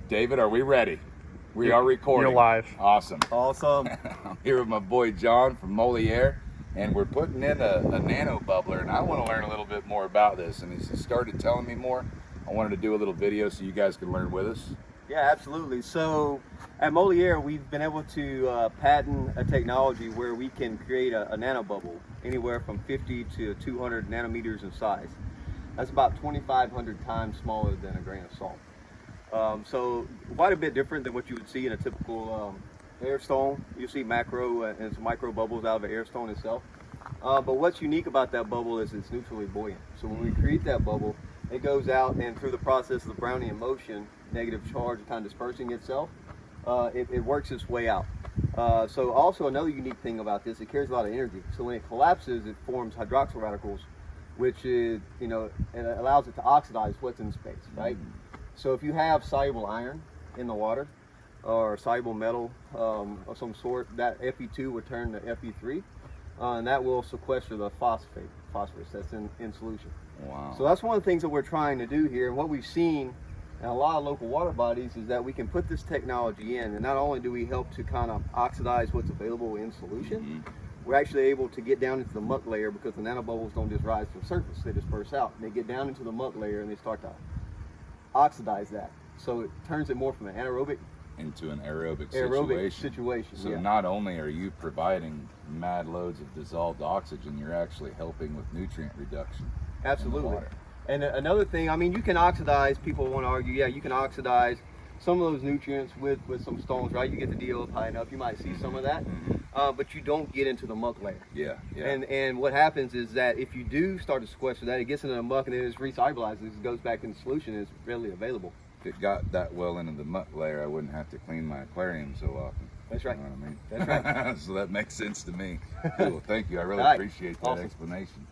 David, are we ready? We are recording. You're live. Awesome. Awesome. I'm here with my boy John from Moliere, and we're putting in a nano bubbler, and I want to learn a little bit more about this. And as he started telling me more, I wanted to do a little video so you guys can learn with us. Yeah, absolutely. So at Moliere, we've been able to patent a technology where we can create a nano bubble anywhere from 50 to 200 nanometers in size. That's about 2,500 times smaller than a grain of salt. So quite a bit different than what you would see in a typical air stone. You see macro and some micro bubbles out of an air stone itself. But what's unique about that bubble is it's neutrally buoyant. So when we create that bubble, it goes out and through the process of the Brownian motion, negative charge kind of dispersing itself, it works its way out. So also another unique thing about this, it carries a lot of energy. So when it collapses, it forms hydroxyl radicals, which is, it allows it to oxidize what's in space, right? So if you have soluble iron in the water or soluble metal of some sort, that Fe2 will turn to Fe3, and that will sequester the phosphorus that's in solution. Wow. So that's one of the things that we're trying to do here. And what we've seen in a lot of local water bodies is that we can put this technology in, and not only do we help to kind of oxidize what's available in solution, we're actually able to get down into the muck layer, because the nanobubbles don't just rise to the surface, they disperse out. They get down into the muck layer and they start to oxidize that. So it turns it more from an anaerobic into an aerobic situation. So yeah. not only are you providing mad loads of dissolved oxygen, you're actually helping with nutrient reduction. Absolutely. In the water. And another thing, I mean, you can oxidize, people want to argue, yeah, you can oxidize some of those nutrients with some stones, right? You get the DO high enough, you might see some of that, but you don't get into the muck layer. Yeah. And what happens is that if you do start to sequester that, it gets into the muck and then it's resolubilized, it goes back into solution, and it's readily available. If it got that well into the muck layer, I wouldn't have to clean my aquarium so often. That's right. You know what I mean? That's right. So that makes sense to me. Cool, thank you. I really All right. appreciate that Awesome. explanation.